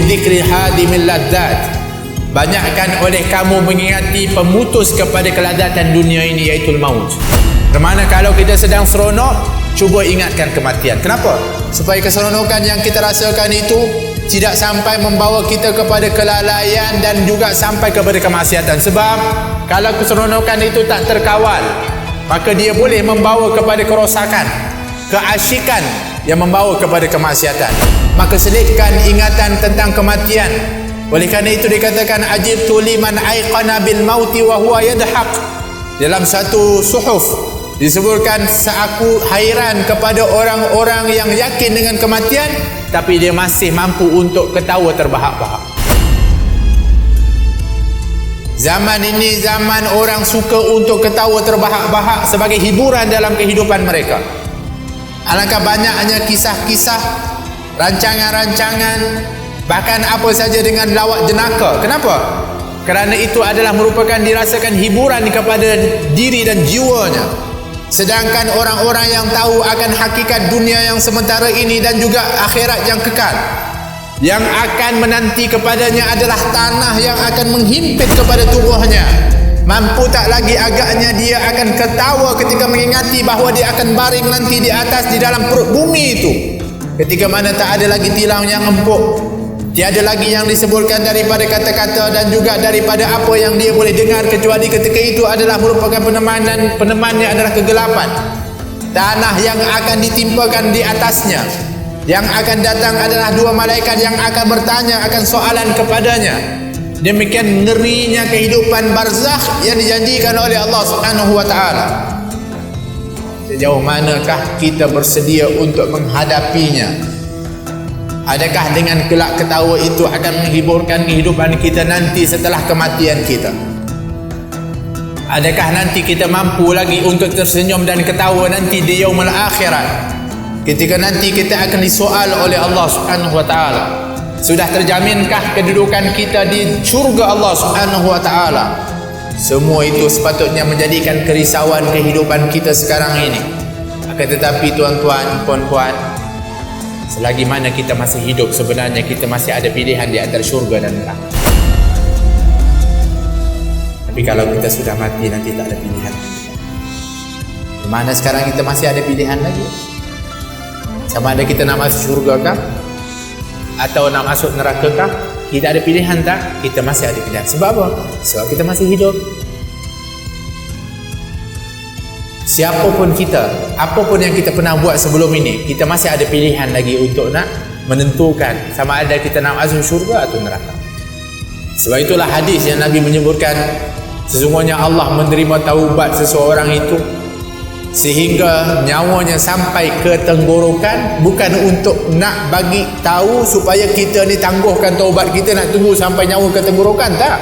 bidzikri hadimil ladzat. Banyakkan oleh kamu mengingati pemutus kepada kelazatan dunia ini, iaitu maut. Bermakna kalau kita sedang seronok, cuba ingatkan kematian. Kenapa? Supaya keseronokan yang kita rasakan itu tidak sampai membawa kita kepada kelalaian dan juga sampai kepada kemaksiatan. Sebab kalau keseronokan itu tak terkawal, maka dia boleh membawa kepada kerosakan, keasyikan yang membawa kepada kemaksiatan. Maka selitkan ingatan tentang kematian. Oleh kerana itu dikatakan ajibtu liman aiqana bil mauti wa huwa yadhaq. Dalam satu suhuf disebutkan aku hairan kepada orang-orang yang yakin dengan kematian tapi dia masih mampu untuk ketawa terbahak-bahak. Zaman ini zaman orang suka untuk ketawa terbahak-bahak sebagai hiburan dalam kehidupan mereka. Alangkah banyaknya kisah-kisah, rancangan-rancangan, bahkan apa saja dengan lawak jenaka. Kenapa? Kerana itu adalah merupakan dirasakan hiburan kepada diri dan jiwanya. Sedangkan orang-orang yang tahu akan hakikat dunia yang sementara ini dan juga akhirat yang kekal, yang akan menanti kepadanya adalah tanah yang akan menghimpit kepada tubuhnya. Mampu tak lagi agaknya dia akan ketawa ketika mengingati bahawa dia akan baring nanti di atas di dalam perut bumi itu, ketika mana tak ada lagi tilang yang empuk, tiada lagi yang disebutkan daripada kata-kata dan juga daripada apa yang dia boleh dengar, kecuali ketika itu adalah merupakan penemannya adalah kegelapan. Tanah yang akan ditimpakan di atasnya, yang akan datang adalah dua malaikat yang akan bertanya akan soalan kepadanya. Demikian ngerinya kehidupan barzakh yang dijanjikan oleh Allah Subhanahu wa taala. Sejauh manakah kita bersedia untuk menghadapinya? Adakah dengan kelak ketawa itu akan menghiburkan kehidupan kita nanti setelah kematian kita? Adakah nanti kita mampu lagi untuk tersenyum dan ketawa nanti di yaumul akhirat, ketika nanti kita akan disoal oleh Allah Subhanahu wa taala? Sudah terjaminkah kedudukan kita di syurga Allah Subhanahu wa taala? Semua itu sepatutnya menjadikan kerisauan kehidupan kita sekarang ini. Akan tetapi tuan-tuan, puan-puan, selagi mana kita masih hidup, sebenarnya kita masih ada pilihan di antara syurga dan neraka. Tapi kalau kita sudah mati, nanti tak ada pilihan. Di mana sekarang kita masih ada pilihan lagi? Sama ada kita nak masuk syurga kah? Atau nak masuk neraka kah? Kita ada pilihan tak? Kita masih ada pilihan. Sebab apa? Sebab kita masih hidup. Siapapun kita, apapun yang kita pernah buat sebelum ini, kita masih ada pilihan lagi untuk nak menentukan sama ada kita nak masuk syurga atau neraka. Sebab itulah hadis yang Nabi menyebutkan, sesungguhnya Allah menerima taubat seseorang itu sehingga nyawanya sampai ke tenggorokan, bukan untuk nak bagi tahu supaya kita ni tangguhkan taubat kita, nak tunggu sampai nyawa ke tenggorokan, tak.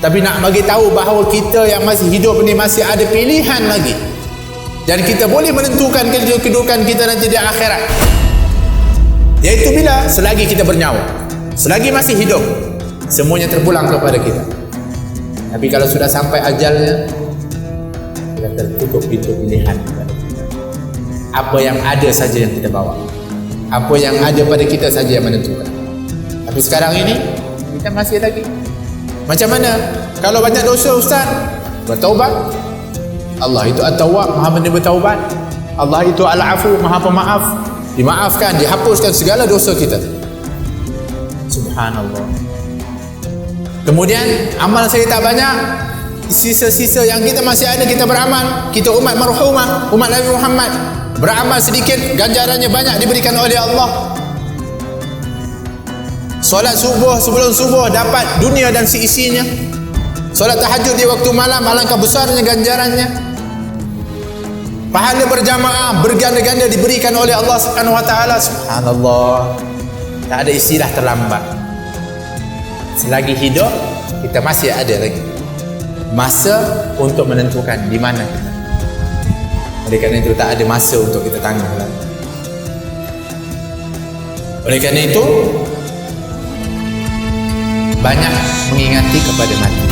Tapi nak bagi tahu bahawa kita yang masih hidup ni masih ada pilihan lagi, dan kita boleh menentukan kedudukan kita nanti di akhirat. Iaitu bila? Selagi kita bernyawa, selagi masih hidup, semuanya terpulang kepada kita. Tapi kalau sudah sampai ajalnya, kita tertutup pintu pilihan kepada kita. Apa yang ada saja yang kita bawa, apa yang ada pada kita saja yang menentukan. Tapi sekarang ini kita masih lagi. Macam mana? Kalau banyak dosa, ustaz, bertaubat. Allah itu At-Tawwab, Maha menerima taubat. Allah itu Al-Afu, Maha pemaaf. Dimaafkan, dihapuskan segala dosa kita. Subhanallah. Kemudian amal saya tak banyak, sisa-sisa yang kita masih ada kita beramal. Kita umat marhumah, umat Nabi Muhammad, beramal sedikit, ganjarannya banyak diberikan oleh Allah. Solat subuh, sebelum subuh dapat dunia dan seisinya. Solat tahajud di waktu malam, alangkah besarnya ganjarannya. Pahala berjamaah berganda-ganda diberikan oleh Allah Subhanahu wa taala. Subhanallah. Tak ada istilah terlambat. Selagi hidup, kita masih ada lagi masa untuk menentukan di mana kita. Oleh kerana itu tak ada masa untuk kita tangguh lagi. Oleh kerana itu banyak mengingati kepada mati.